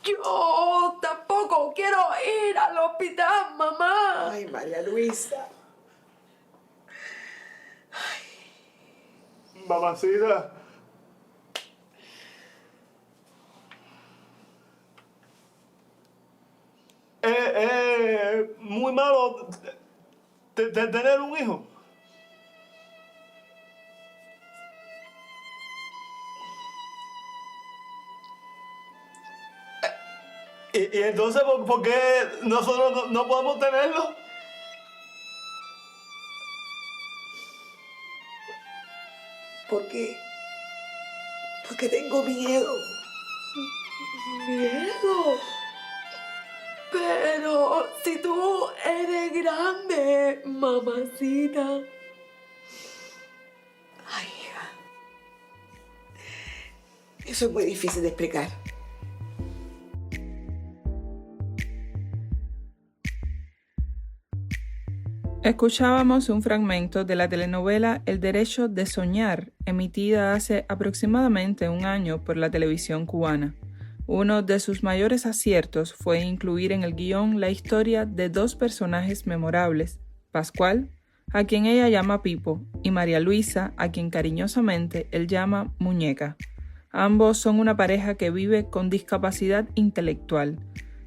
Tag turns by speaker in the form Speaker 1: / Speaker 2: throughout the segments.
Speaker 1: Yo tampoco quiero ir al hospital, mamá.
Speaker 2: Ay, María Luisa.
Speaker 3: Mamacita. Muy malo tener un hijo. Y entonces, ¿por qué nosotros no podemos tenerlo?
Speaker 2: Porque tengo miedo.
Speaker 1: ¿Miedo? Pero si tú eres grande, mamacita.
Speaker 2: Ay, hija. Eso es muy difícil de explicar.
Speaker 4: Escuchábamos un fragmento de la telenovela El Derecho de Soñar, emitida hace aproximadamente un año por la televisión cubana. Uno de sus mayores aciertos fue incluir en el guión la historia de dos personajes memorables, Pascual, a quien ella llama Pipo, y María Luisa, a quien cariñosamente él llama Muñeca. Ambos son una pareja que vive con discapacidad intelectual.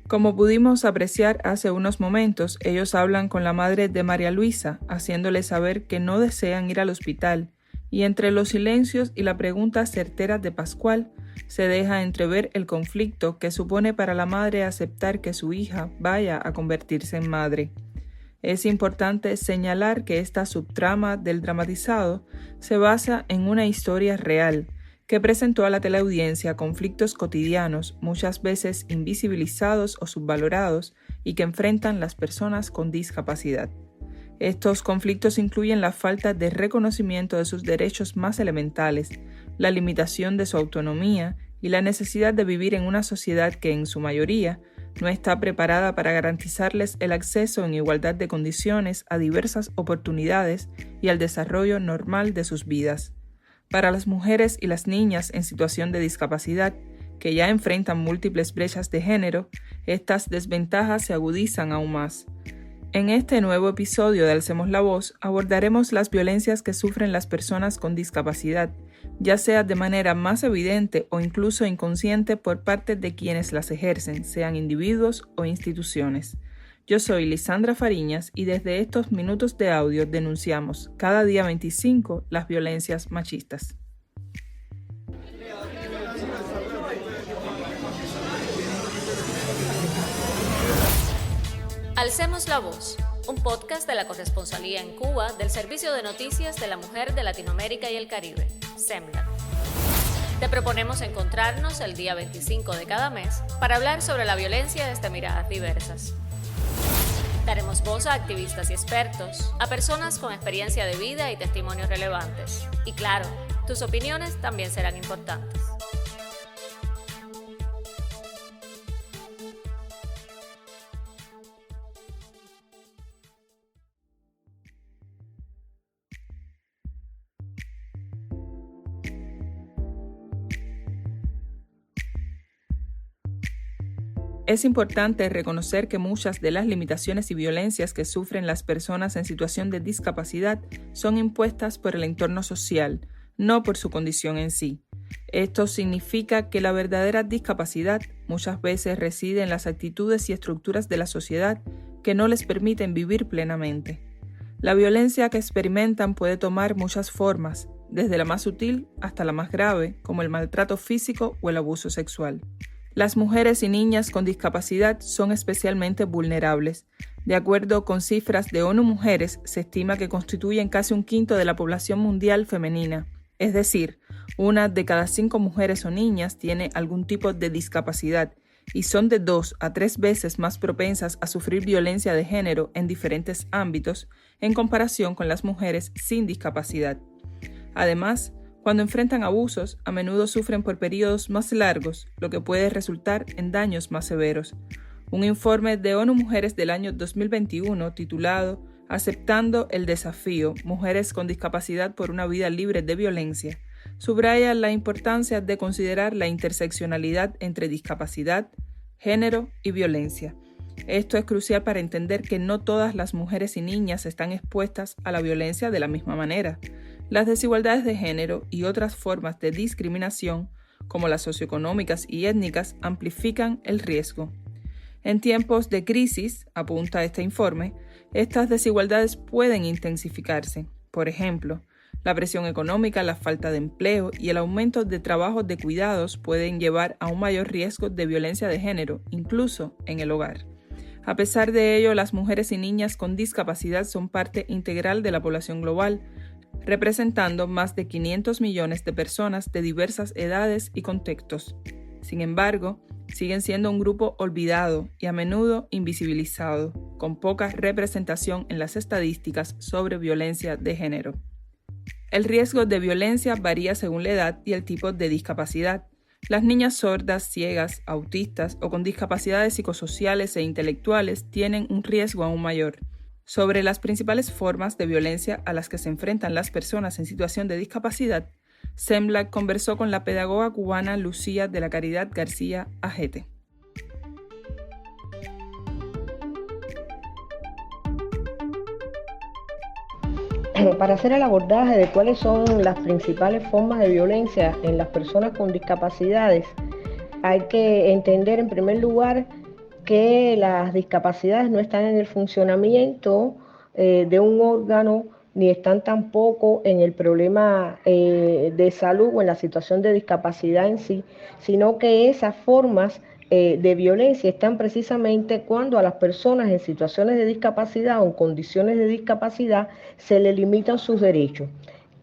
Speaker 4: Como pudimos apreciar hace unos momentos, ellos hablan con la madre de María Luisa, haciéndole saber que no desean ir al hospital, y entre los silencios y la pregunta certera de Pascual, se deja entrever el conflicto que supone para la madre aceptar que su hija vaya a convertirse en madre. Es importante señalar que esta subtrama del dramatizado se basa en una historia real, que presentó a la teleaudiencia conflictos cotidianos, muchas veces invisibilizados o subvalorados, y que enfrentan las personas con discapacidad. Estos conflictos incluyen la falta de reconocimiento de sus derechos más elementales, la limitación de su autonomía y la necesidad de vivir en una sociedad que, en su mayoría, no está preparada para garantizarles el acceso en igualdad de condiciones a diversas oportunidades y al desarrollo normal de sus vidas. Para las mujeres y las niñas en situación de discapacidad, que ya enfrentan múltiples brechas de género, estas desventajas se agudizan aún más. En este nuevo episodio de Alcemos la Voz abordaremos las violencias que sufren las personas con discapacidad, ya sea de manera más evidente o incluso inconsciente por parte de quienes las ejercen, sean individuos o instituciones. Yo soy Lisandra Fariñas y desde estos minutos de audio denunciamos cada día 25 las violencias machistas.
Speaker 5: Alcemos la Voz, un podcast de la corresponsalía en Cuba del Servicio de Noticias de la Mujer de Latinoamérica y el Caribe, SEMLA. Te proponemos encontrarnos el día 25 de cada mes para hablar sobre la violencia desde miradas diversas. Daremos voz a activistas y expertos, a personas con experiencia de vida y testimonios relevantes. Y claro, tus opiniones también serán importantes.
Speaker 4: Es importante reconocer que muchas de las limitaciones y violencias que sufren las personas en situación de discapacidad son impuestas por el entorno social, no por su condición en sí. Esto significa que la verdadera discapacidad muchas veces reside en las actitudes y estructuras de la sociedad que no les permiten vivir plenamente. La violencia que experimentan puede tomar muchas formas, desde la más sutil hasta la más grave, como el maltrato físico o el abuso sexual. Las mujeres y niñas con discapacidad son especialmente vulnerables. De acuerdo con cifras de ONU Mujeres, se estima que constituyen casi un quinto de la población mundial femenina. Es decir, 1 de cada 5 mujeres o niñas tiene algún tipo de discapacidad y son de 2 a 3 veces más propensas a sufrir violencia de género en diferentes ámbitos en comparación con las mujeres sin discapacidad. Además, cuando enfrentan abusos, a menudo sufren por periodos más largos, lo que puede resultar en daños más severos. Un informe de ONU Mujeres del año 2021 titulado Aceptando el desafío, mujeres con discapacidad por una vida libre de violencia, subraya la importancia de considerar la interseccionalidad entre discapacidad, género y violencia. Esto es crucial para entender que no todas las mujeres y niñas están expuestas a la violencia de la misma manera. Las desigualdades de género y otras formas de discriminación, como las socioeconómicas y étnicas, amplifican el riesgo. En tiempos de crisis, apunta este informe, estas desigualdades pueden intensificarse. Por ejemplo, la presión económica, la falta de empleo y el aumento de trabajos de cuidados pueden llevar a un mayor riesgo de violencia de género, incluso en el hogar. A pesar de ello, las mujeres y niñas con discapacidad son parte integral de la población global, representando más de 500 millones de personas de diversas edades y contextos. Sin embargo, siguen siendo un grupo olvidado y a menudo invisibilizado, con poca representación en las estadísticas sobre violencia de género. El riesgo de violencia varía según la edad y el tipo de discapacidad. Las niñas sordas, ciegas, autistas o con discapacidades psicosociales e intelectuales tienen un riesgo aún mayor. Sobre las principales formas de violencia a las que se enfrentan las personas en situación de discapacidad, Semblak conversó con la pedagoga cubana Lucía de la Caridad García Ajete.
Speaker 6: Para hacer el abordaje de cuáles son las principales formas de violencia en las personas con discapacidades, hay que entender en primer lugar que las discapacidades no están en el funcionamiento de un órgano ni están tampoco en el problema de salud o en la situación de discapacidad en sí, sino que esas formas de violencia están precisamente cuando a las personas en situaciones de discapacidad o en condiciones de discapacidad se les limitan sus derechos.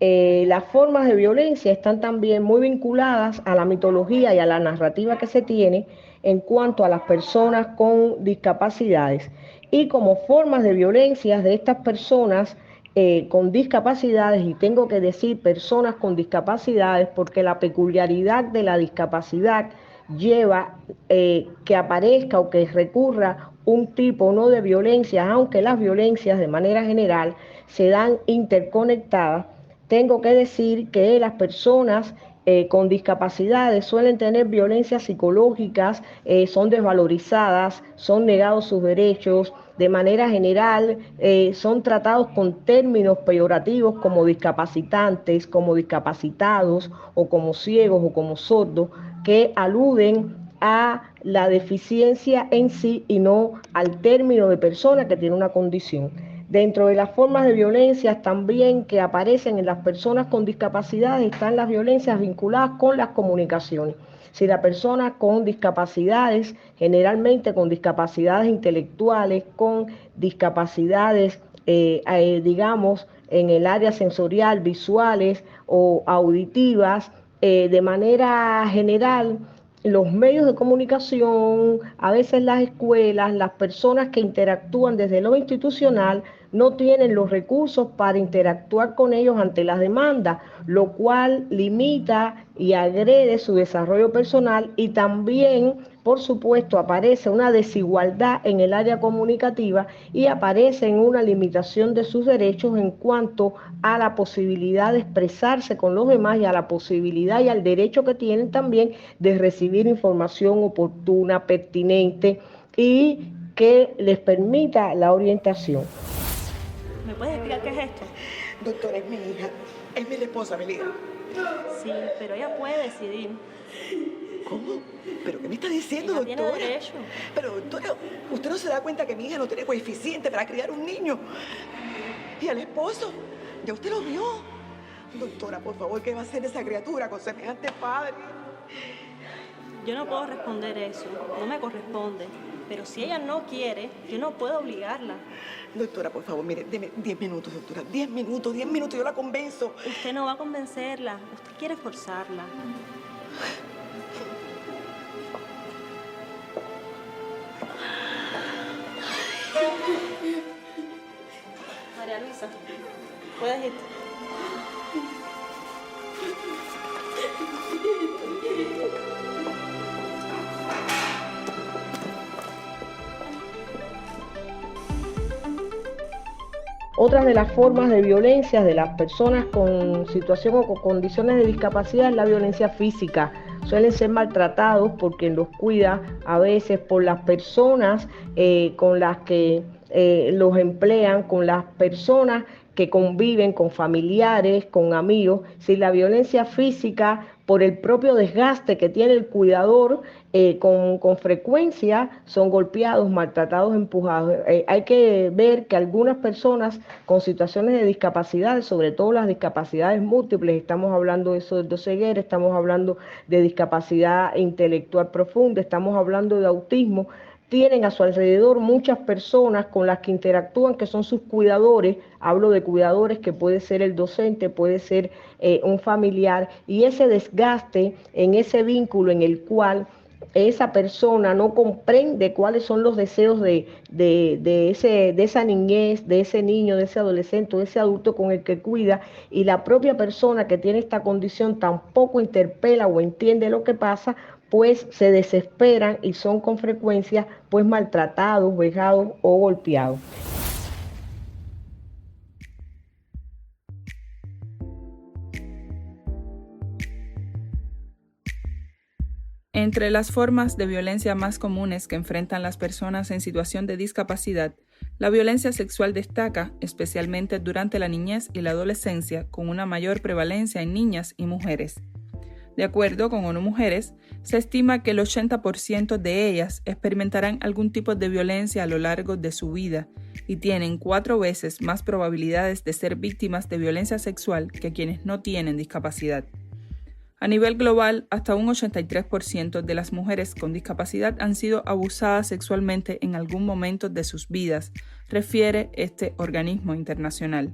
Speaker 6: Las formas de violencia están también muy vinculadas a la mitología y a la narrativa que se tiene en cuanto a las personas con discapacidades. Y como formas de violencia de estas personas con discapacidades, y tengo que decir personas con discapacidades porque la peculiaridad de la discapacidad lleva que aparezca o que recurra un tipo no de violencia, aunque las violencias de manera general se dan interconectadas. Tengo que decir que las personas con discapacidades suelen tener violencias psicológicas, son desvalorizadas, son negados sus derechos, de manera general son tratados con términos peyorativos como discapacitantes, como discapacitados o como ciegos o como sordos, que aluden a la deficiencia en sí y no al término de persona que tiene una condición. Dentro de las formas de violencia también que aparecen en las personas con discapacidad están las violencias vinculadas con las comunicaciones. Si la persona con discapacidades, generalmente con discapacidades intelectuales, con discapacidades, digamos, en el área sensorial, visuales o auditivas, de manera general, los medios de comunicación, a veces las escuelas, las personas que interactúan desde lo institucional, no tienen los recursos para interactuar con ellos ante las demandas, lo cual limita y agrede su desarrollo personal y también, por supuesto, aparece una desigualdad en el área comunicativa y aparece una limitación de sus derechos en cuanto a la posibilidad de expresarse con los demás y a la posibilidad y al derecho que tienen también de recibir información oportuna, pertinente y que les permita la orientación.
Speaker 7: ¿Me puedes explicar qué es esto?
Speaker 2: Doctora, es mi hija. Es mi responsabilidad.
Speaker 7: Sí, pero ella puede decidir.
Speaker 2: ¿Cómo? ¿Pero qué me está diciendo,
Speaker 7: Ella
Speaker 2: doctora?
Speaker 7: tiene derecho.
Speaker 2: Pero, doctora, ¿usted no se da cuenta que mi hija no tiene coeficiente para criar un niño? ¿Y al esposo? ¿Ya usted lo vio? Doctora, por favor, ¿qué va a hacer esa criatura con semejante padre?
Speaker 7: Yo no puedo responder eso. No me corresponde. Pero si ella no quiere, yo no puedo obligarla.
Speaker 2: Doctora, por favor, mire, deme 10 minutos, doctora. 10 minutos, yo la convenzo.
Speaker 7: Usted no va a convencerla. Usted quiere forzarla. María Luisa, puedes irte.
Speaker 6: Otras de las formas de violencia de las personas con situación o con condiciones de discapacidad es la violencia física suelen ser maltratados por quien los cuida, a veces por las personas con las que los emplean, con las personas que conviven, con familiares, con amigos. Si la violencia física, por el propio desgaste que tiene el cuidador, con frecuencia son golpeados, maltratados, empujados. Hay que ver que algunas personas con situaciones de discapacidad, sobre todo las discapacidades múltiples, estamos hablando de eso de ceguera, estamos hablando de discapacidad intelectual profunda, estamos hablando de autismo, tienen a su alrededor muchas personas con las que interactúan, que son sus cuidadores. Hablo de cuidadores que puede ser el docente, puede ser un familiar, y ese desgaste en ese vínculo en el cual esa persona no comprende cuáles son los deseos de esa niñez, de ese niño, de ese adolescente, de ese adulto con el que cuida, y la propia persona que tiene esta condición tampoco interpela o entiende lo que pasa, pues se desesperan y son con frecuencia pues maltratados, vejados o golpeados.
Speaker 4: Entre las formas de violencia más comunes que enfrentan las personas en situación de discapacidad, la violencia sexual destaca, especialmente durante la niñez y la adolescencia, con una mayor prevalencia en niñas y mujeres. De acuerdo con ONU Mujeres, se estima que el 80% de ellas experimentarán algún tipo de violencia a lo largo de su vida y tienen 4 veces más probabilidades de ser víctimas de violencia sexual que quienes no tienen discapacidad. A nivel global, hasta un 83% de las mujeres con discapacidad han sido abusadas sexualmente en algún momento de sus vidas, refiere este organismo internacional.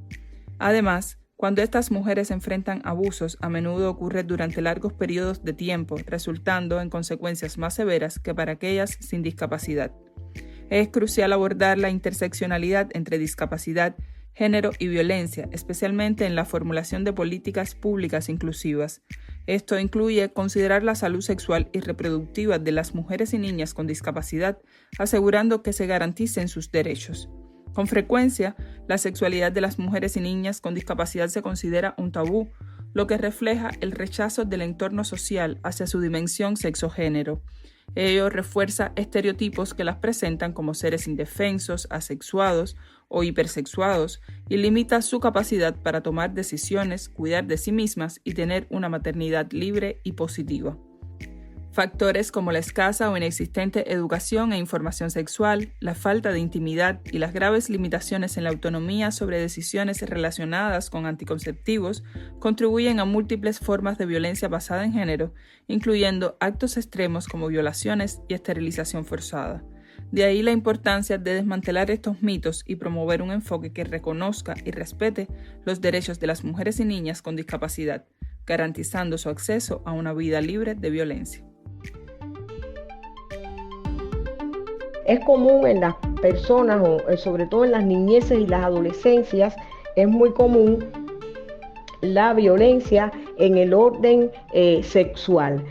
Speaker 4: Además, cuando estas mujeres enfrentan abusos, a menudo ocurre durante largos periodos de tiempo, resultando en consecuencias más severas que para aquellas sin discapacidad. Es crucial abordar la interseccionalidad entre discapacidad, género y violencia, especialmente en la formulación de políticas públicas inclusivas. Esto incluye considerar la salud sexual y reproductiva de las mujeres y niñas con discapacidad, asegurando que se garanticen sus derechos. Con frecuencia, la sexualidad de las mujeres y niñas con discapacidad se considera un tabú, lo que refleja el rechazo del entorno social hacia su dimensión sexo-género. Ello refuerza estereotipos que las presentan como seres indefensos, asexuados o hipersexuados y limita su capacidad para tomar decisiones, cuidar de sí mismas y tener una maternidad libre y positiva. Factores como la escasa o inexistente educación e información sexual, la falta de intimidad y las graves limitaciones en la autonomía sobre decisiones relacionadas con anticonceptivos contribuyen a múltiples formas de violencia basada en género, incluyendo actos extremos como violaciones y esterilización forzada. De ahí la importancia de desmantelar estos mitos y promover un enfoque que reconozca y respete los derechos de las mujeres y niñas con discapacidad, garantizando su acceso a una vida libre de violencia.
Speaker 6: Es común en las personas, sobre todo en las niñeces y las adolescencias, es muy común la violencia en el orden sexual.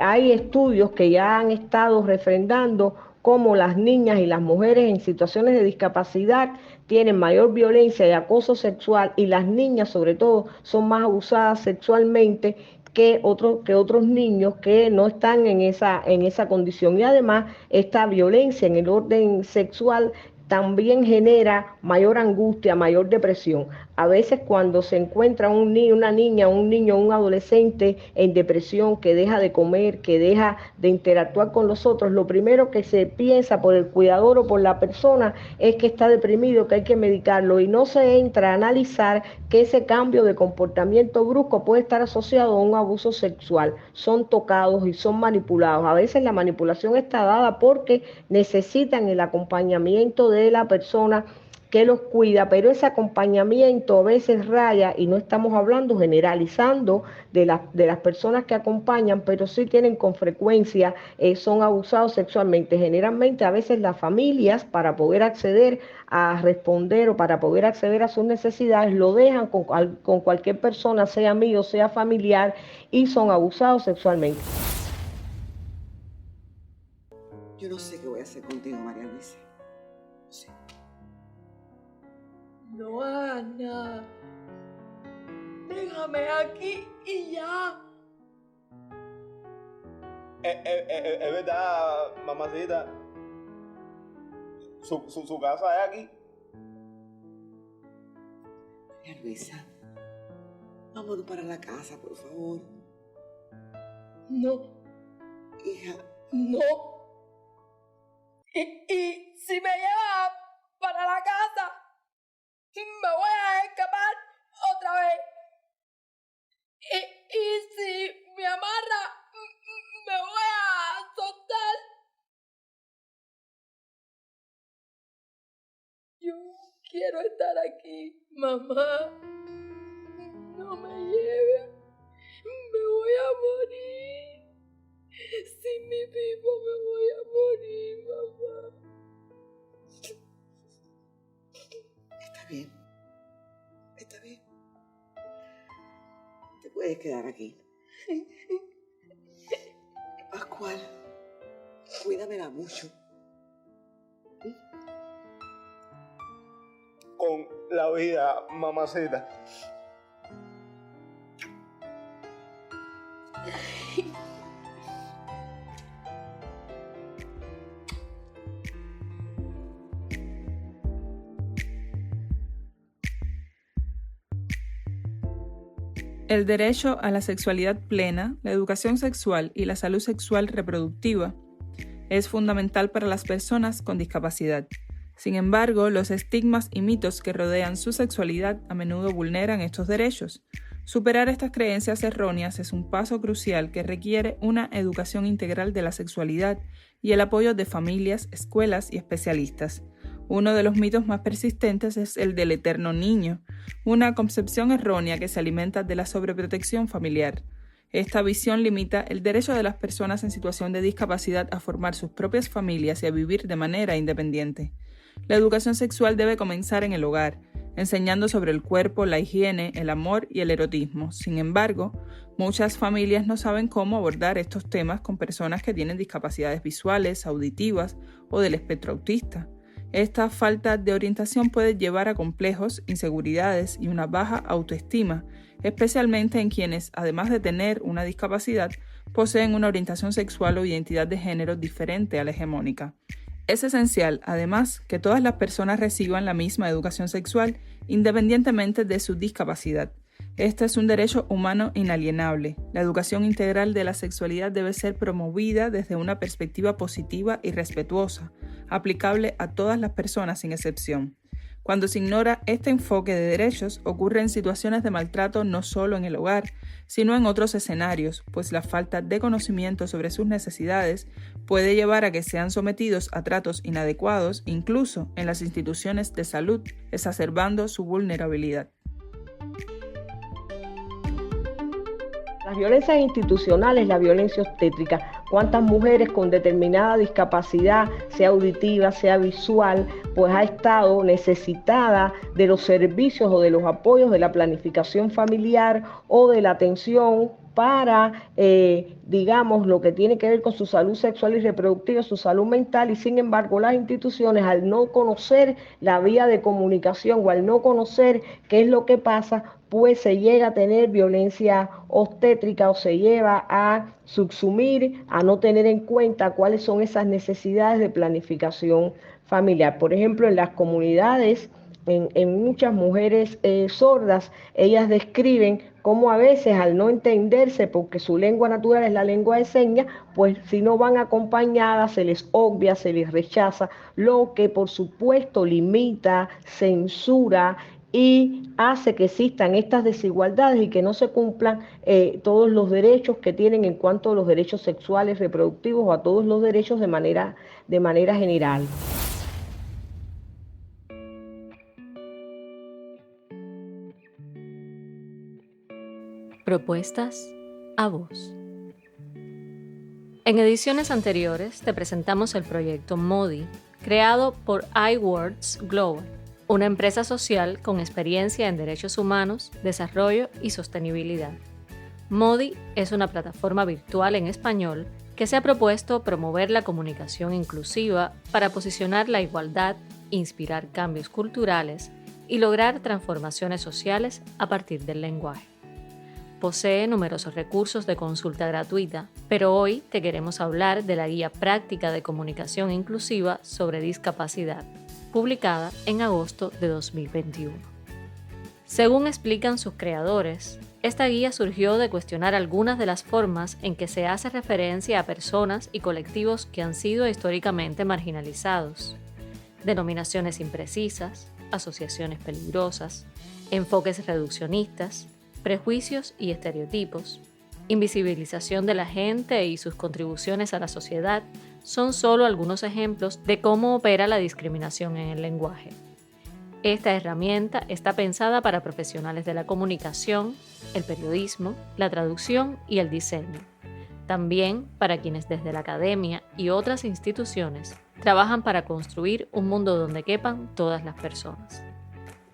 Speaker 6: Hay estudios que ya han estado refrendando cómo las niñas y las mujeres en situaciones de discapacidad tienen mayor violencia y acoso sexual, y las niñas sobre todo son más abusadas sexualmente que otros niños que no están en esa condición. Y además esta violencia en el orden sexual también genera mayor angustia, mayor depresión. A veces cuando se encuentra un niño, una niña, un niño, un adolescente en depresión, que deja de comer, que deja de interactuar con los otros, lo primero que se piensa por el cuidador o por la persona es que está deprimido, que hay que medicarlo, y no se entra a analizar que ese cambio de comportamiento brusco puede estar asociado a un abuso sexual. Son tocados y son manipulados. A veces la manipulación está dada porque necesitan el acompañamiento de la persona que los cuida, pero ese acompañamiento a veces raya, y no estamos hablando generalizando de las personas que acompañan, pero sí tienen con frecuencia, son abusados sexualmente. Generalmente a veces las familias, para poder acceder a responder o para poder acceder a sus necesidades, lo dejan con cualquier persona, sea amigo, sea familiar, y son abusados sexualmente.
Speaker 2: Yo no sé qué voy a hacer contigo, María Luisa. No sé.
Speaker 1: No, Ana. Déjame aquí y ya.
Speaker 3: Es verdad, mamacita. Su casa es aquí.
Speaker 2: María Luisa, vámonos para la casa, por favor.
Speaker 1: No,
Speaker 2: Hija,
Speaker 1: no. Y si me lleva para la casa, me voy a escapar otra vez. Y si me amarra, me voy a soltar. Yo quiero estar aquí, mamá. No me lleves. Me voy a morir. Sin mi vivo me voy a morir, mamá.
Speaker 2: está bien. Está bien. Te puedes quedar aquí. Pascual, cuídamela mucho.
Speaker 3: Con la vida, mamacita.
Speaker 4: El derecho a la sexualidad plena, la educación sexual y la salud sexual reproductiva es fundamental para las personas con discapacidad. Sin embargo, los estigmas y mitos que rodean su sexualidad a menudo vulneran estos derechos. Superar estas creencias erróneas es un paso crucial que requiere una educación integral de la sexualidad y el apoyo de familias, escuelas y especialistas. Uno de los mitos más persistentes es el del eterno niño, una concepción errónea que se alimenta de la sobreprotección familiar. Esta visión limita el derecho de las personas en situación de discapacidad a formar sus propias familias y a vivir de manera independiente. La educación sexual debe comenzar en el hogar, enseñando sobre el cuerpo, la higiene, el amor y el erotismo. Sin embargo, muchas familias no saben cómo abordar estos temas con personas que tienen discapacidades visuales, auditivas o del espectro autista. Esta falta de orientación puede llevar a complejos, inseguridades y una baja autoestima, especialmente en quienes, además de tener una discapacidad, poseen una orientación sexual o identidad de género diferente a la hegemónica. Es esencial, además, que todas las personas reciban la misma educación sexual, independientemente de su discapacidad. Este es un derecho humano inalienable. La educación integral de la sexualidad debe ser promovida desde una perspectiva positiva y respetuosa, aplicable a todas las personas sin excepción. Cuando se ignora este enfoque de derechos, ocurren situaciones de maltrato no solo en el hogar, sino en otros escenarios, pues la falta de conocimiento sobre sus necesidades puede llevar a que sean sometidos a tratos inadecuados, incluso en las instituciones de salud, exacerbando su vulnerabilidad.
Speaker 6: Las violencias institucionales, la violencia obstétrica. ¿Cuántas mujeres con determinada discapacidad, sea auditiva, sea visual, pues ha estado necesitada de los servicios o de los apoyos de la planificación familiar o de la atención para, digamos, lo que tiene que ver con su salud sexual y reproductiva, su salud mental, y sin embargo las instituciones, al no conocer la vía de comunicación o al no conocer qué es lo que pasa, pues se llega a tener violencia obstétrica o se lleva a subsumir, a no tener en cuenta cuáles son esas necesidades de planificación familiar. Por ejemplo, en las comunidades, en muchas mujeres sordas, ellas describen cómo a veces al no entenderse, porque su lengua natural es la lengua de señas, pues si no van acompañadas se les obvia, se les rechaza, lo que por supuesto limita, censura y hace que existan estas desigualdades y que no se cumplan todos los derechos que tienen en cuanto a los derechos sexuales, reproductivos o a todos los derechos de manera general.
Speaker 5: Propuestas a voz. En ediciones anteriores te presentamos el proyecto MODI, creado por iWords Global, una empresa social con experiencia en derechos humanos, desarrollo y sostenibilidad. MODI es una plataforma virtual en español que se ha propuesto promover la comunicación inclusiva para posicionar la igualdad, inspirar cambios culturales y lograr transformaciones sociales a partir del lenguaje. Posee numerosos recursos de consulta gratuita, pero hoy te queremos hablar de la Guía Práctica de Comunicación Inclusiva sobre Discapacidad, publicada en agosto de 2021. Según explican sus creadores, esta guía surgió de cuestionar algunas de las formas en que se hace referencia a personas y colectivos que han sido históricamente marginalizados. Denominaciones imprecisas, asociaciones peligrosas, enfoques reduccionistas, prejuicios y estereotipos, invisibilización de la gente y sus contribuciones a la sociedad son solo algunos ejemplos de cómo opera la discriminación en el lenguaje. Esta herramienta está pensada para profesionales de la comunicación, el periodismo, la traducción y el diseño. También para quienes desde la academia y otras instituciones trabajan para construir un mundo donde quepan todas las personas.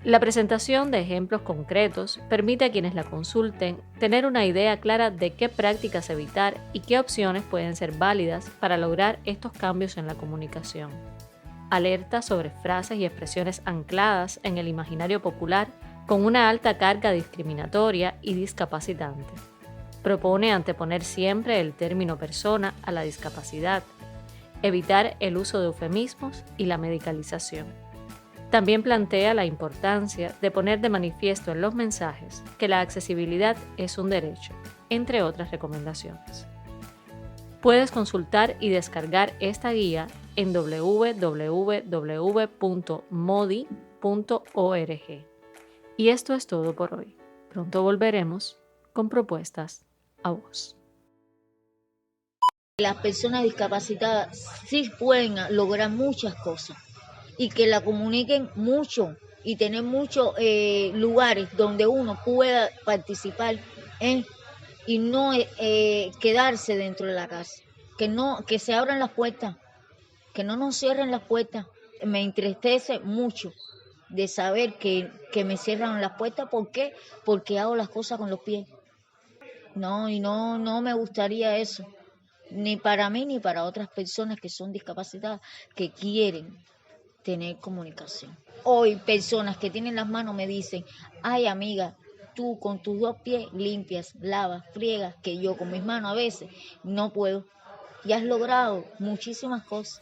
Speaker 5: La presentación de ejemplos concretos permite a quienes la consulten tener una idea clara de qué prácticas evitar y qué opciones pueden ser válidas para lograr estos cambios en la comunicación. Alerta sobre frases y expresiones ancladas en el imaginario popular con una alta carga discriminatoria y discapacitante. Propone anteponer siempre el término persona a la discapacidad, evitar el uso de eufemismos y la medicalización. También plantea la importancia de poner de manifiesto en los mensajes que la accesibilidad es un derecho, entre otras recomendaciones. Puedes consultar y descargar esta guía en www.modi.org. Y esto es todo por hoy. Pronto volveremos con propuestas a vos.
Speaker 8: Las personas discapacitadas sí pueden lograr muchas cosas y que la comuniquen mucho y tener muchos lugares donde uno pueda participar y no quedarse dentro de la casa, que se abran las puertas, que no nos cierren las puertas. Me entristece mucho de saber que me cierran las puertas. ¿Por qué? Porque hago las cosas con los pies. No me gustaría eso, ni para mí ni para otras personas que son discapacitadas, que quieren tener comunicación. Hoy personas que tienen las manos me dicen: ay amiga, tú con tus dos pies limpias, lavas, friegas, que yo con mis manos a veces no puedo. Y has logrado muchísimas cosas.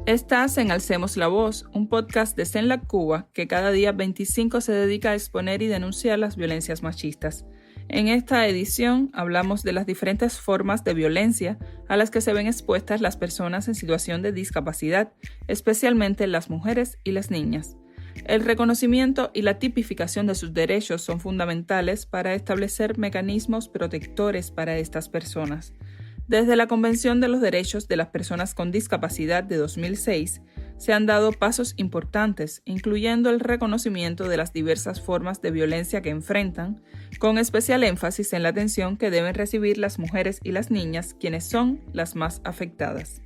Speaker 4: Estás en Alcemos la Voz, un podcast de CENLAC Cuba que cada día 25 se dedica a exponer y denunciar las violencias machistas. En esta edición hablamos de las diferentes formas de violencia a las que se ven expuestas las personas en situación de discapacidad, especialmente las mujeres y las niñas. El reconocimiento y la tipificación de sus derechos son fundamentales para establecer mecanismos protectores para estas personas. Desde la Convención de los Derechos de las Personas con Discapacidad de 2006, se han dado pasos importantes, incluyendo el reconocimiento de las diversas formas de violencia que enfrentan, con especial énfasis en la atención que deben recibir las mujeres y las niñas, quienes son las más afectadas.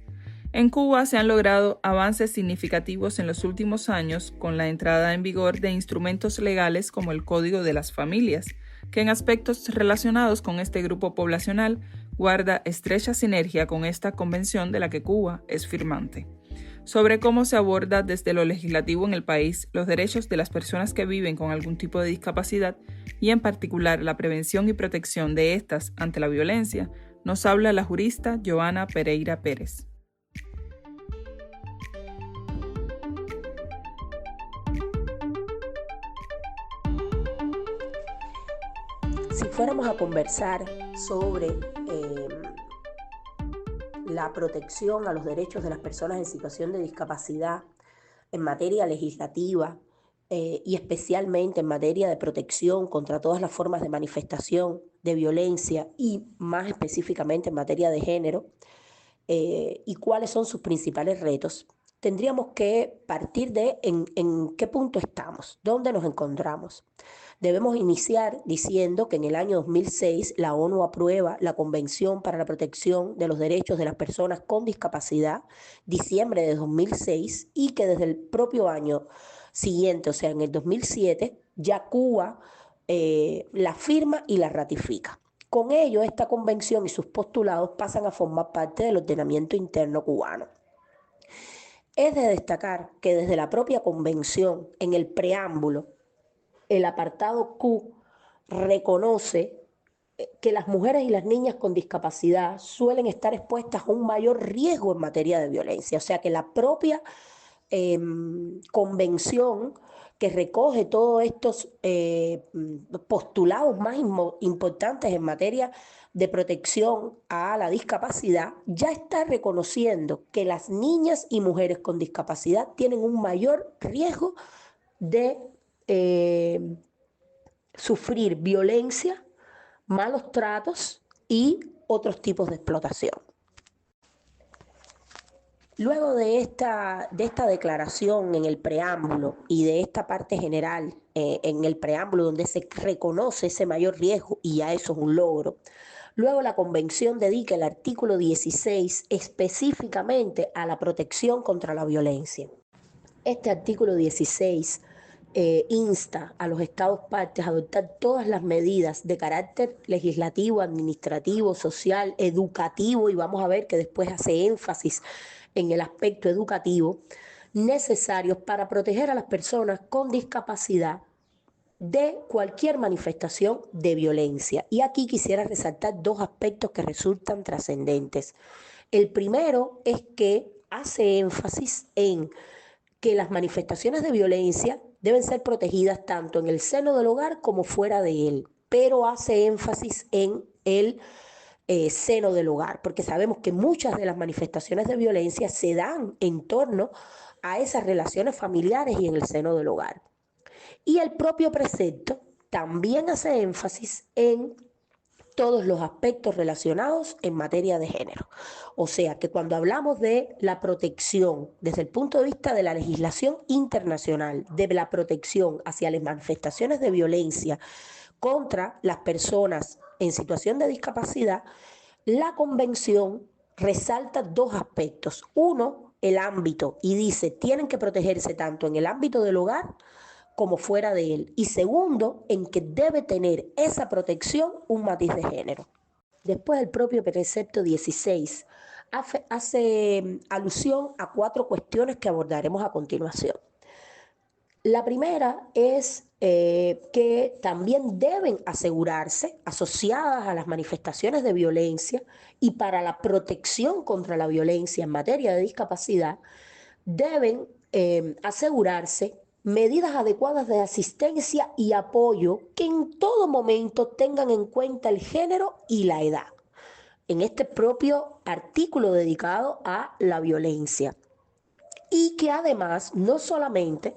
Speaker 4: En Cuba se han logrado avances significativos en los últimos años con la entrada en vigor de instrumentos legales como el Código de las Familias, que en aspectos relacionados con este grupo poblacional guarda estrecha sinergia con esta convención de la que Cuba es firmante. Sobre cómo se aborda desde lo legislativo en el país los derechos de las personas que viven con algún tipo de discapacidad y en particular la prevención y protección de estas ante la violencia, nos habla la jurista Joana Pereira Pérez.
Speaker 9: Si fuéramos a conversar sobre la protección a los derechos de las personas en situación de discapacidad en materia legislativa y especialmente en materia de protección contra todas las formas de manifestación de violencia y más específicamente en materia de género y cuáles son sus principales retos, tendríamos que partir de en qué punto estamos, dónde nos encontramos. Debemos iniciar diciendo que en el año 2006 la ONU aprueba la Convención para la Protección de los Derechos de las Personas con Discapacidad, diciembre de 2006, y que desde el propio año siguiente, o sea, en el 2007, ya Cuba la firma y la ratifica. Con ello, esta convención y sus postulados pasan a formar parte del ordenamiento interno cubano. Es de destacar que desde la propia convención, en el preámbulo, el apartado Q reconoce que las mujeres y las niñas con discapacidad suelen estar expuestas a un mayor riesgo en materia de violencia. O sea que la propia convención que recoge todos estos postulados más importantes en materia de protección a la discapacidad, ya está reconociendo que las niñas y mujeres con discapacidad tienen un mayor riesgo de sufrir violencia, malos tratos y otros tipos de explotación. Luego de esta declaración en el preámbulo y de esta parte general en el preámbulo donde se reconoce ese mayor riesgo, y ya eso es un logro, luego la Convención dedica el artículo 16 específicamente a la protección contra la violencia. Este artículo 16 insta a los Estados partes a adoptar todas las medidas de carácter legislativo, administrativo, social, educativo, y vamos a ver que después hace énfasis en el aspecto educativo, necesarios para proteger a las personas con discapacidad de cualquier manifestación de violencia. Y aquí quisiera resaltar dos aspectos que resultan trascendentes. El primero es que hace énfasis en que las manifestaciones de violencia deben ser protegidas tanto en el seno del hogar como fuera de él, pero hace énfasis en el seno del hogar, porque sabemos que muchas de las manifestaciones de violencia se dan en torno a esas relaciones familiares y en el seno del hogar. Y el propio precepto también hace énfasis en todos los aspectos relacionados en materia de género. O sea que cuando hablamos de la protección desde el punto de vista de la legislación internacional, de la protección hacia las manifestaciones de violencia contra las personas en situación de discapacidad, la Convención resalta dos aspectos. Uno, el ámbito, y dice, tienen que protegerse tanto en el ámbito del hogar como fuera de él. Y segundo, en que debe tener esa protección un matiz de género. Después el propio precepto 16 hace alusión a 4 cuestiones que abordaremos a continuación. La primera es que también deben asegurarse, asociadas a las manifestaciones de violencia y para la protección contra la violencia en materia de discapacidad, deben asegurarse medidas adecuadas de asistencia y apoyo que en todo momento tengan en cuenta el género y la edad, en este propio artículo dedicado a la violencia. Y que además no solamente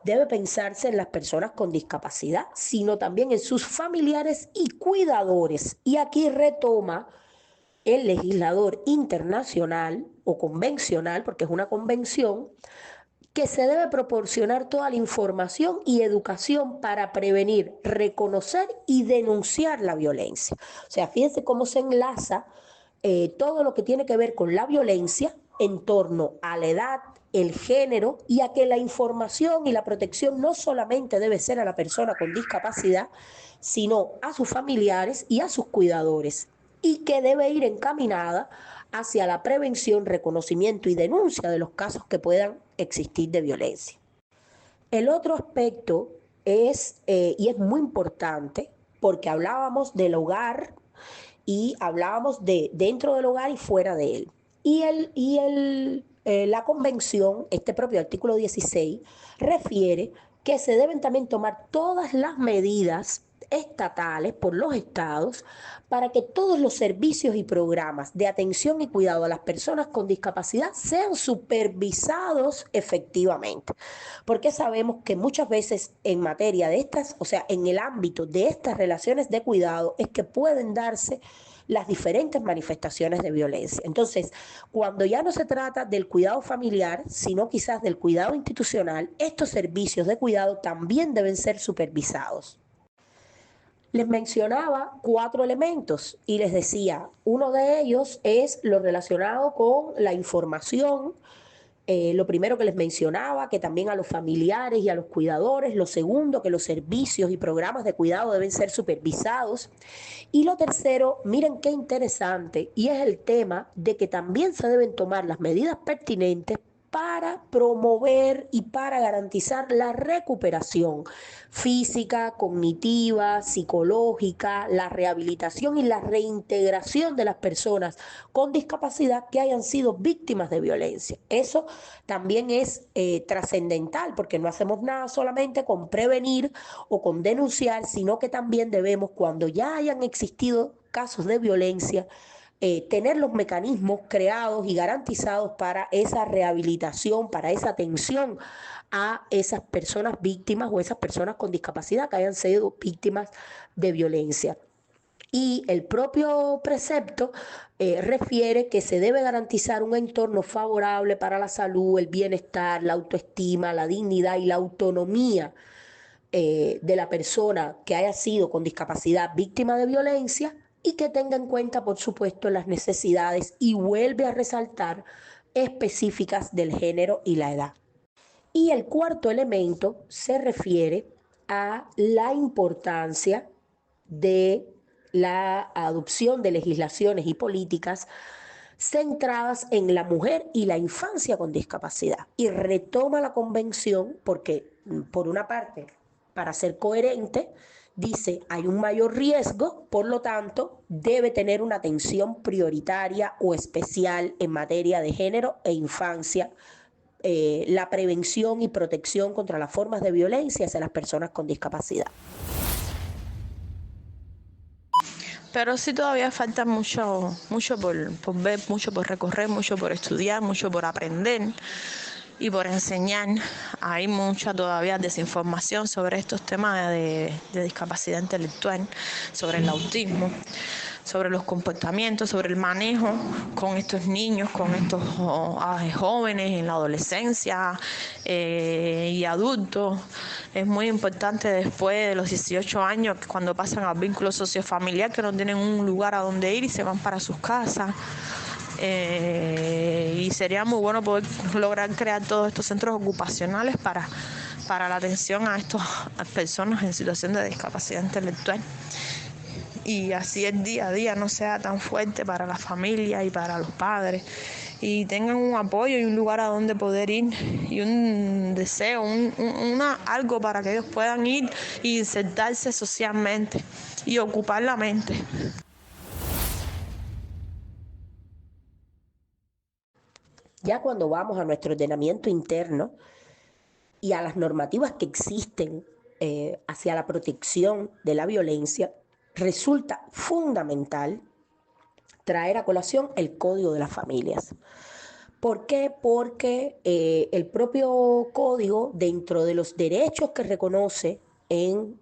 Speaker 9: debe pensarse en las personas con discapacidad, sino también en sus familiares y cuidadores. Y aquí retoma el legislador internacional o convencional, porque es una convención, que se debe proporcionar toda la información y educación para prevenir, reconocer y denunciar la violencia. O sea, fíjense cómo se enlaza todo lo que tiene que ver con la violencia en torno a la edad, el género, y a que la información y la protección no solamente debe ser a la persona con discapacidad, sino a sus familiares y a sus cuidadores, y que debe ir encaminada hacia la prevención, reconocimiento y denuncia de los casos que puedan existir de violencia. El otro aspecto es, y es muy importante, porque hablábamos del hogar y hablábamos de dentro del hogar y fuera de él. La convención, este propio artículo 16, refiere que se deben también tomar todas las medidas estatales por los estados para que todos los servicios y programas de atención y cuidado a las personas con discapacidad sean supervisados efectivamente. Porque sabemos que muchas veces en materia de estas, o sea, en el ámbito de estas relaciones de cuidado, es que pueden darse las diferentes manifestaciones de violencia. Entonces, cuando ya no se trata del cuidado familiar, sino quizás del cuidado institucional, estos servicios de cuidado también deben ser supervisados. Les mencionaba 4 elementos y les decía, uno de ellos es lo relacionado con la información Lo primero que les mencionaba, que también a los familiares y a los cuidadores. Lo segundo, que los servicios y programas de cuidado deben ser supervisados. Y lo tercero, miren qué interesante, y es el tema de que también se deben tomar las medidas pertinentes para promover y para garantizar la recuperación física, cognitiva, psicológica, la rehabilitación y la reintegración de las personas con discapacidad que hayan sido víctimas de violencia. Eso también es trascendental, porque no hacemos nada solamente con prevenir o con denunciar, sino que también debemos, cuando ya hayan existido casos de violencia, tener los mecanismos creados y garantizados para esa rehabilitación, para esa atención a esas personas víctimas o esas personas con discapacidad que hayan sido víctimas de violencia. Y el propio precepto refiere que se debe garantizar un entorno favorable para la salud, el bienestar, la autoestima, la dignidad y la autonomía de la persona que haya sido con discapacidad víctima de violencia, y que tenga en cuenta, por supuesto, las necesidades, y vuelve a resaltar, específicas del género y la edad. Y el cuarto elemento se refiere a la importancia de la adopción de legislaciones y políticas centradas en la mujer y la infancia con discapacidad. Y retoma la convención porque, por una parte, para ser coherente, dice, hay un mayor riesgo, por lo tanto, debe tener una atención prioritaria o especial en materia de género e infancia, la prevención y protección contra las formas de violencia hacia las personas con discapacidad.
Speaker 10: Pero sí todavía falta mucho por ver, mucho por recorrer, mucho por estudiar, mucho por aprender y por enseñar. Hay mucha todavía desinformación sobre estos temas de discapacidad intelectual, sobre el autismo, sobre los comportamientos, sobre el manejo con estos niños, con estos jóvenes en la adolescencia y adultos. Es muy importante después de los 18 años, cuando pasan al vínculo sociofamiliar, que no tienen un lugar a donde ir y se van para sus casas. Y sería muy bueno poder lograr crear todos estos centros ocupacionales para la atención a estas personas en situación de discapacidad intelectual. Y así el día a día no sea tan fuerte para la familia y para los padres, y tengan un apoyo y un lugar a donde poder ir, y un deseo, algo para que ellos puedan ir e insertarse socialmente y ocupar la mente.
Speaker 9: Ya cuando vamos a nuestro ordenamiento interno y a las normativas que existen hacia la protección de la violencia, resulta fundamental traer a colación el Código de las Familias. ¿Por qué? Porque el propio Código, dentro de los derechos que reconoce en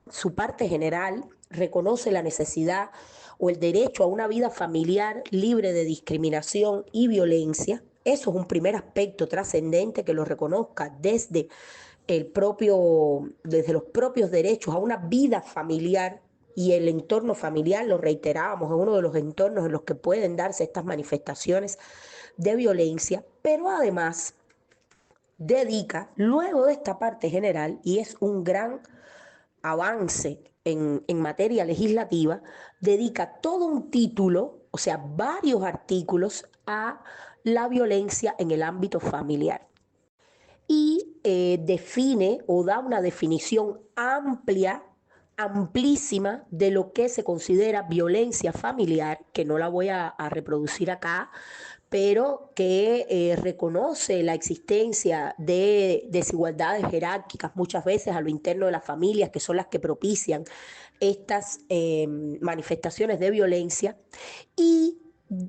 Speaker 9: su parte general, reconoce la necesidad o el derecho a una vida familiar libre de discriminación y violencia. Eso es un primer aspecto trascendente, que lo reconozca desde los propios derechos a una vida familiar, y el entorno familiar, lo reiterábamos, es uno de los entornos en los que pueden darse estas manifestaciones de violencia. Pero además dedica, luego de esta parte general, y es un gran avance en materia legislativa, dedica todo un título, o sea, varios artículos, a la violencia en el ámbito familiar. Y define o da una definición amplísima de lo que se considera violencia familiar, que no la voy a reproducir acá, pero que reconoce la existencia de desigualdades jerárquicas muchas veces a lo interno de las familias, que son las que propician estas manifestaciones de violencia, y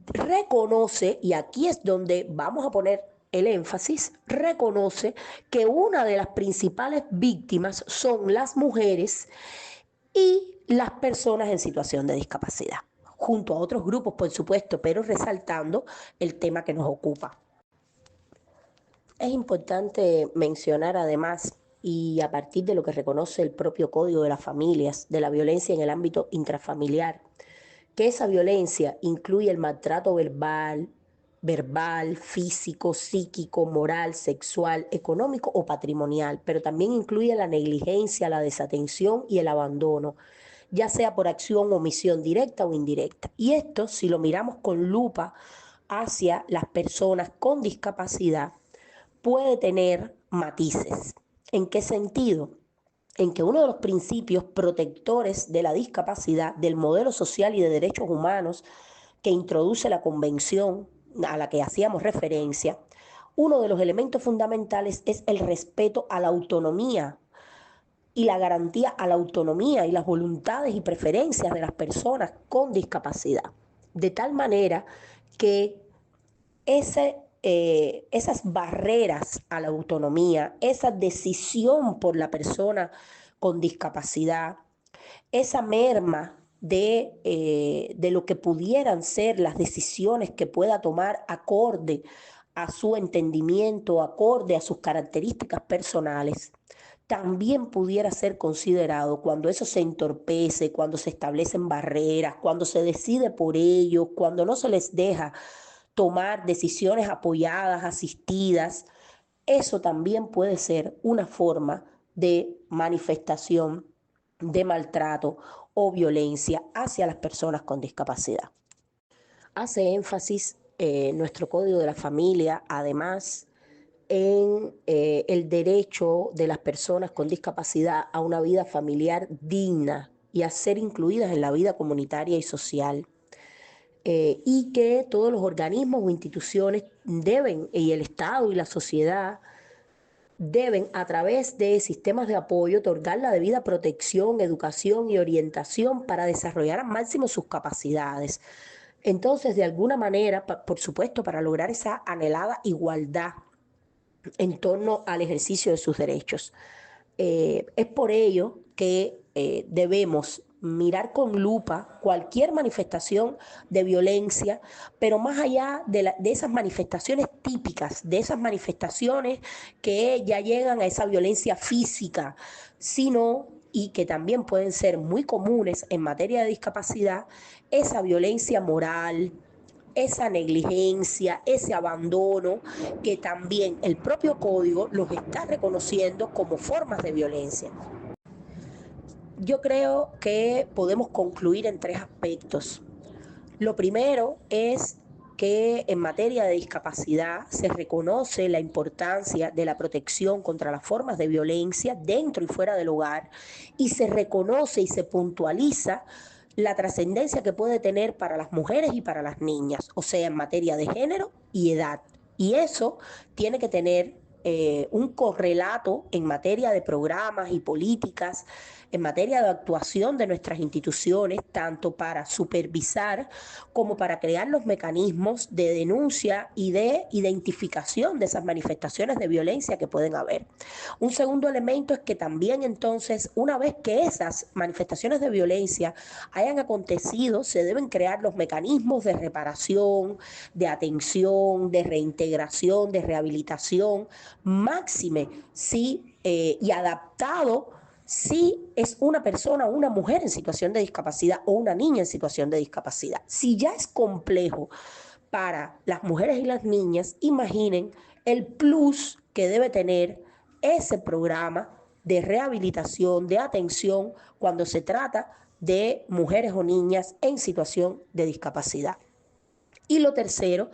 Speaker 9: reconoce, y aquí es donde vamos a poner el énfasis, reconoce que una de las principales víctimas son las mujeres y las personas en situación de discapacidad, junto a otros grupos, por supuesto, pero resaltando el tema que nos ocupa. Es importante mencionar además, y a partir de lo que reconoce el propio Código de las Familias, de la violencia en el ámbito intrafamiliar, que esa violencia incluye el maltrato verbal, verbal, físico, psíquico, moral, sexual, económico o patrimonial, pero también incluye la negligencia, la desatención y el abandono, ya sea por acción o omisión directa o indirecta. Y esto, si lo miramos con lupa hacia las personas con discapacidad, puede tener matices. ¿En qué sentido? En que uno de los principios protectores de la discapacidad, del modelo social y de derechos humanos que introduce la Convención a la que hacíamos referencia, uno de los elementos fundamentales es el respeto a la autonomía y la garantía a la autonomía y las voluntades y preferencias de las personas con discapacidad. De tal manera que esas barreras a la autonomía, esa decisión por la persona con discapacidad, esa merma de lo que pudieran ser las decisiones que pueda tomar acorde a su entendimiento, acorde a sus características personales, también pudiera ser considerado cuando eso se entorpece, cuando se establecen barreras, cuando se decide por ellos, cuando no se les deja tomar decisiones apoyadas, asistidas. Eso también puede ser una forma de manifestación de maltrato o violencia hacia las personas con discapacidad. Hace énfasis nuestro Código de la Familia, además, en el derecho de las personas con discapacidad a una vida familiar digna y a ser incluidas en la vida comunitaria y social. Y que todos los organismos o instituciones deben, y el Estado y la sociedad, deben, a través de sistemas de apoyo, otorgar la debida protección, educación y orientación para desarrollar al máximo sus capacidades. Entonces, de alguna manera, por supuesto, para lograr esa anhelada igualdad en torno al ejercicio de sus derechos. Es por ello que debemos mirar con lupa cualquier manifestación de violencia, pero más allá de esas manifestaciones típicas, de esas manifestaciones que ya llegan a esa violencia física, sino, y que también pueden ser muy comunes en materia de discapacidad, esa violencia moral, esa negligencia, ese abandono, que también el propio código los está reconociendo como formas de violencia. Yo creo que podemos concluir en 3 aspectos. Lo primero es que en materia de discapacidad se reconoce la importancia de la protección contra las formas de violencia dentro y fuera del hogar, y se reconoce y se puntualiza la trascendencia que puede tener para las mujeres y para las niñas, o sea, en materia de género y edad. Y eso tiene que tener un correlato en materia de programas y políticas, en materia de actuación de nuestras instituciones, tanto para supervisar como para crear los mecanismos de denuncia y de identificación de esas manifestaciones de violencia que pueden haber. Un segundo elemento es que también entonces, una vez que esas manifestaciones de violencia hayan acontecido, se deben crear los mecanismos de reparación, de atención, de reintegración, de rehabilitación, máxime y adaptado si es una persona, una mujer en situación de discapacidad o una niña en situación de discapacidad. Si ya es complejo para las mujeres y las niñas, imaginen el plus que debe tener ese programa de rehabilitación, de atención, cuando se trata de mujeres o niñas en situación de discapacidad. Y lo tercero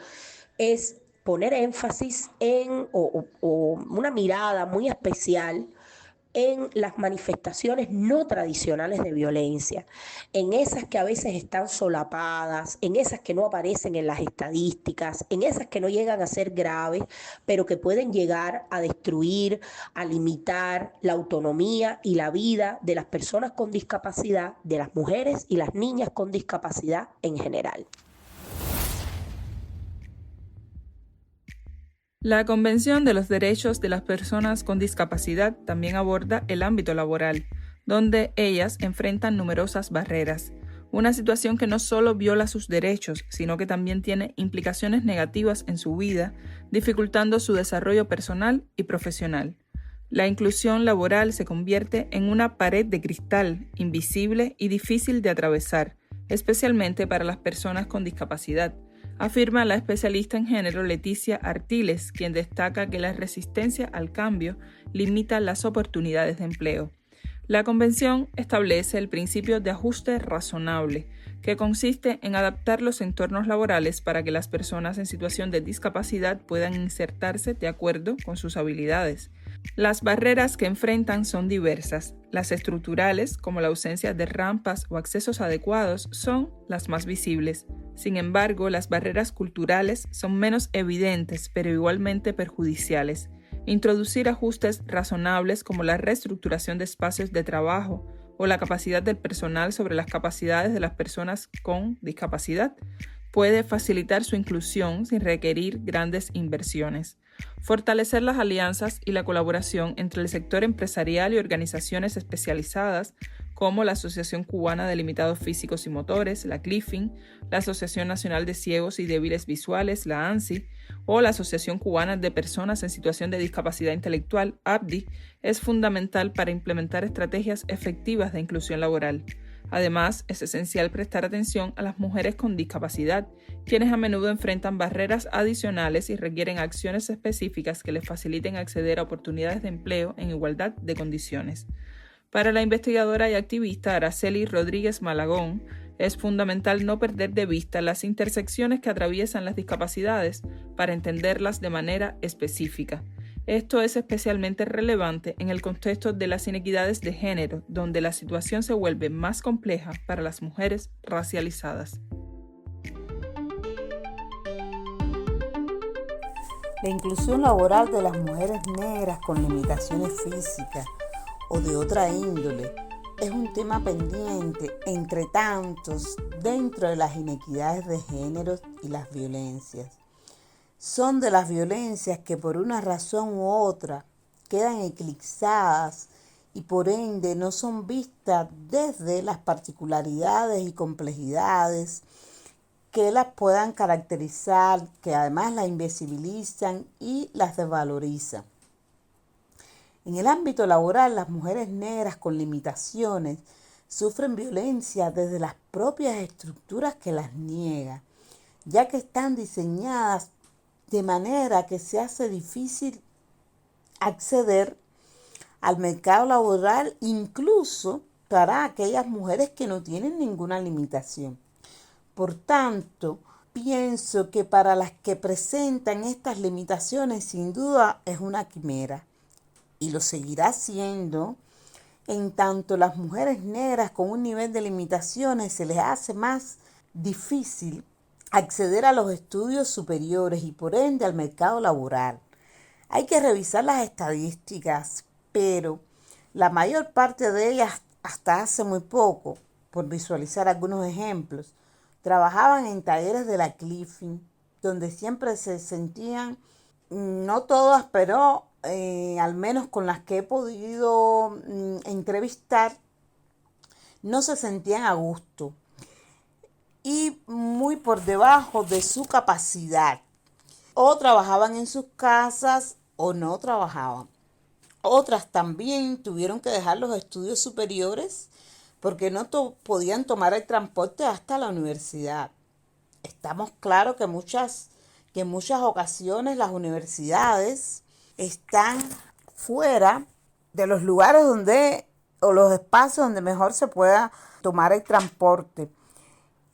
Speaker 9: es poner énfasis en o una mirada muy especial en las manifestaciones no tradicionales de violencia, en esas que a veces están solapadas, en esas que no aparecen en las estadísticas, en esas que no llegan a ser graves, pero que pueden llegar a destruir, a limitar la autonomía y la vida de las personas con discapacidad, de las mujeres y las niñas con discapacidad en general.
Speaker 4: La Convención de los Derechos de las Personas con Discapacidad también aborda el ámbito laboral, donde ellas enfrentan numerosas barreras, una situación que no solo viola sus derechos, sino que también tiene implicaciones negativas en su vida, dificultando su desarrollo personal y profesional. La inclusión laboral se convierte en una pared de cristal, invisible y difícil de atravesar, especialmente para las personas con discapacidad, afirma la especialista en género Leticia Artiles, quien destaca que la resistencia al cambio limita las oportunidades de empleo. La Convención establece el principio de ajuste razonable, que consiste en adaptar los entornos laborales para que las personas en situación de discapacidad puedan insertarse de acuerdo con sus habilidades. Las barreras que enfrentan son diversas. Las estructurales, como la ausencia de rampas o accesos adecuados, son las más visibles. Sin embargo, las barreras culturales son menos evidentes, pero igualmente perjudiciales. Introducir ajustes razonables como la reestructuración de espacios de trabajo o la capacidad del personal sobre las capacidades de las personas con discapacidad puede facilitar su inclusión sin requerir grandes inversiones. Fortalecer las alianzas y la colaboración entre el sector empresarial y organizaciones especializadas como la Asociación Cubana de Limitados Físicos y Motores, la CLIFIN, la Asociación Nacional de Ciegos y Débiles Visuales, la ANSI, o la Asociación Cubana de Personas en Situación de Discapacidad Intelectual, APDI, es fundamental para implementar estrategias efectivas de inclusión laboral. Además, es esencial prestar atención a las mujeres con discapacidad, quienes a menudo enfrentan barreras adicionales y requieren acciones específicas que les faciliten acceder a oportunidades de empleo en igualdad de condiciones. Para la investigadora y activista Araceli Rodríguez Malagón, es fundamental no perder de vista las intersecciones que atraviesan las discapacidades para entenderlas de manera específica. Esto es especialmente relevante en el contexto de las inequidades de género, donde la situación se vuelve más compleja para las mujeres racializadas.
Speaker 11: La inclusión laboral de las mujeres negras con limitaciones físicas o de otra índole es un tema pendiente entre tantos dentro de las inequidades de género y las violencias. Son de las violencias que por una razón u otra quedan eclipsadas y por ende no son vistas desde las particularidades y complejidades que las puedan caracterizar, que además las invisibilizan y las desvalorizan. En el ámbito laboral, las mujeres negras con limitaciones sufren violencia desde las propias estructuras que las niegan, ya que están diseñadas de manera que se hace difícil acceder al mercado laboral, incluso para aquellas mujeres que no tienen ninguna limitación. Por tanto, pienso que para las que presentan estas limitaciones, sin duda es una quimera, y lo seguirá siendo, en tanto las mujeres negras con un nivel de limitaciones se les hace más difícil acceder a los estudios superiores y por ende al mercado laboral. Hay que revisar las estadísticas, pero la mayor parte de ellas hasta hace muy poco, por visualizar algunos ejemplos, trabajaban en talleres de la CLIFIN, donde siempre se sentían, no todas, pero al menos con las que he podido entrevistar, no se sentían a gusto y muy por debajo de su capacidad. O trabajaban en sus casas o no trabajaban. Otras también tuvieron que dejar los estudios superiores porque no podían tomar el transporte hasta la universidad. Estamos claros que en muchas ocasiones las universidades están fuera de los lugares o los espacios donde mejor se pueda tomar el transporte.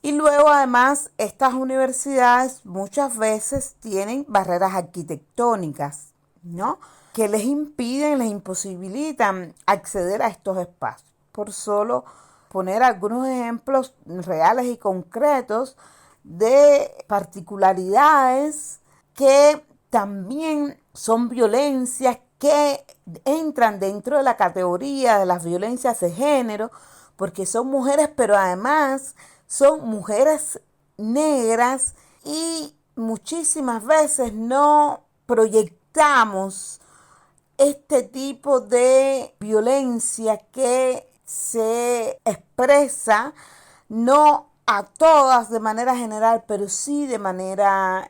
Speaker 11: Y luego además estas universidades muchas veces tienen barreras arquitectónicas, ¿no?, que les impiden, les imposibilitan acceder a estos espacios. Por solo poner algunos ejemplos reales y concretos de particularidades que también son violencias que entran dentro de la categoría de las violencias de género, porque son mujeres, pero además son mujeres negras y muchísimas veces no proyectamos este tipo de violencia que se expresa no a todas de manera general, pero sí de manera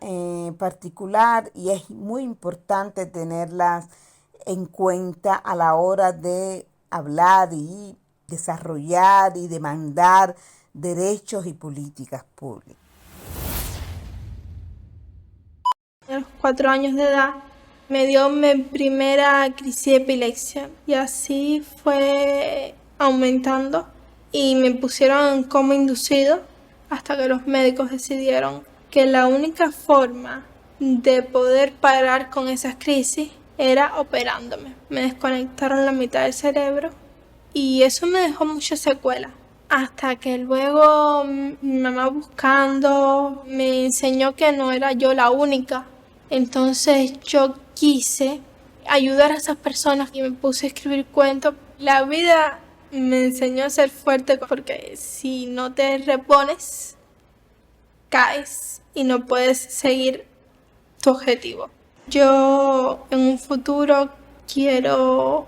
Speaker 11: particular, y es muy importante tenerlas en cuenta a la hora de hablar y desarrollar y demandar derechos y políticas públicas.
Speaker 12: 4 años de edad, me dio mi primera crisis de epilepsia y así fue aumentando y me pusieron en coma inducido hasta que los médicos decidieron que la única forma de poder parar con esas crisis era operándome. Me desconectaron la mitad del cerebro y eso me dejó muchas secuelas. Hasta que luego mi mamá buscando me enseñó que no era yo la única. Entonces yo quise ayudar a esas personas y me puse a escribir cuentos. La vida me enseñó a ser fuerte porque si no te repones, caes y no puedes seguir tu objetivo. Yo en un futuro quiero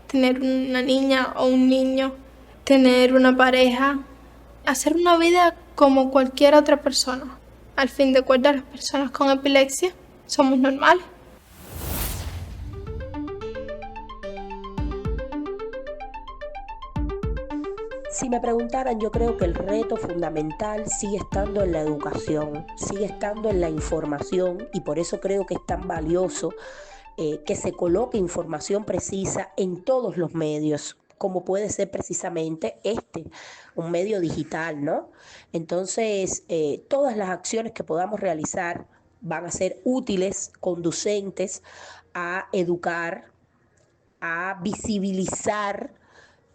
Speaker 12: tener una niña o un niño, tener una pareja, hacer una vida como cualquier otra persona. Al fin de cuentas, las personas con epilepsia somos normales.
Speaker 9: Si me preguntaran, yo creo que el reto fundamental sigue estando en la educación, sigue estando en la información, y por eso creo que es tan valioso que se coloque información precisa en todos los medios, como puede ser precisamente un medio digital, ¿no? Entonces, todas las acciones que podamos realizar van a ser útiles, conducentes a educar, a visibilizar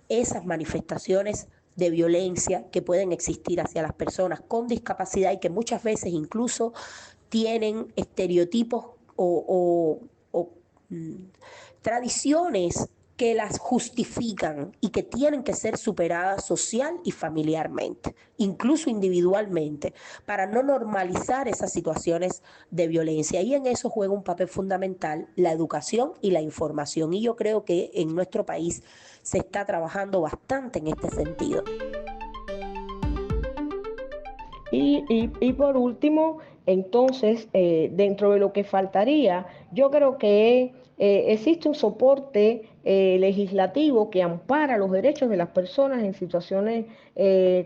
Speaker 9: esas manifestaciones de violencia que pueden existir hacia las personas con discapacidad y que muchas veces incluso tienen estereotipos o tradiciones que las justifican y que tienen que ser superadas social y familiarmente, incluso individualmente, para no normalizar esas situaciones de violencia. Y en eso juega un papel fundamental la educación y la información. Y yo creo que en nuestro país se está trabajando bastante en este sentido.
Speaker 6: Y por último, entonces, dentro de lo que faltaría, yo creo que existe un soporte legislativo que ampara los derechos de las personas en situaciones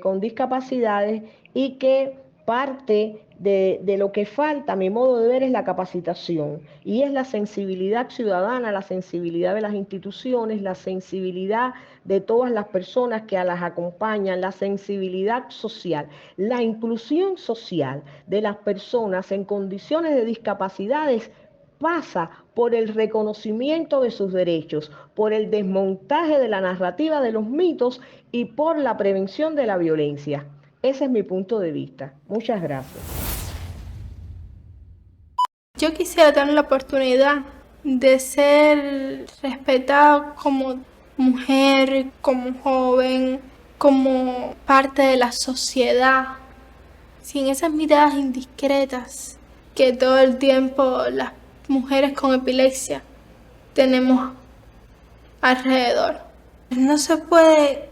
Speaker 6: con discapacidades y que parte de lo que falta, a mi modo de ver, es la capacitación y es la sensibilidad ciudadana, la sensibilidad de las instituciones, la sensibilidad de todas las personas que las acompañan, la sensibilidad social, la inclusión social de las personas en condiciones de discapacidades pasa por el reconocimiento de sus derechos, por el desmontaje de la narrativa de los mitos y por la prevención de la violencia. Ese es mi punto de vista. Muchas gracias.
Speaker 12: Yo quisiera tener la oportunidad de ser respetada como mujer, como joven, como parte de la sociedad, sin esas miradas indiscretas que todo el tiempo las mujeres con epilepsia tenemos alrededor. No se puede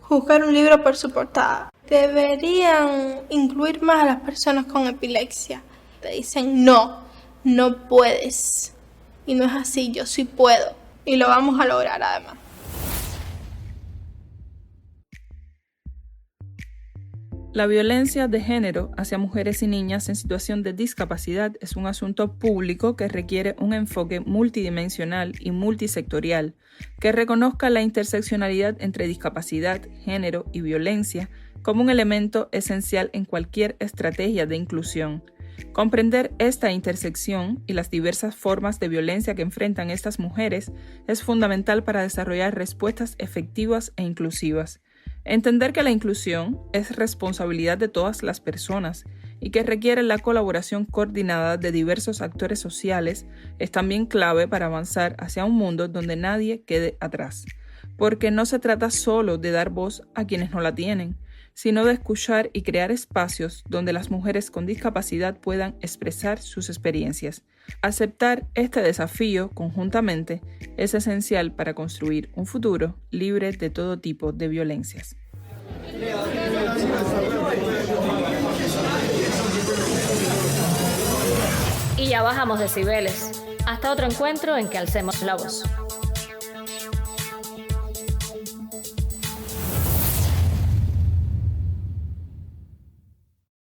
Speaker 12: juzgar un libro por su portada. Deberían incluir más a las personas con epilepsia. Te dicen no puedes. Y no es así, yo sí puedo. Y lo vamos a lograr además.
Speaker 4: La violencia de género hacia mujeres y niñas en situación de discapacidad es un asunto público que requiere un enfoque multidimensional y multisectorial que reconozca la interseccionalidad entre discapacidad, género y violencia como un elemento esencial en cualquier estrategia de inclusión. Comprender esta intersección y las diversas formas de violencia que enfrentan estas mujeres es fundamental para desarrollar respuestas efectivas e inclusivas. Entender que la inclusión es responsabilidad de todas las personas y que requiere la colaboración coordinada de diversos actores sociales es también clave para avanzar hacia un mundo donde nadie quede atrás. Porque no se trata solo de dar voz a quienes no la tienen, sino de escuchar y crear espacios donde las mujeres con discapacidad puedan expresar sus experiencias. Aceptar este desafío conjuntamente es esencial para construir un futuro libre de todo tipo de violencias.
Speaker 5: Y ya bajamos decibeles. Hasta otro encuentro en que alcemos la voz.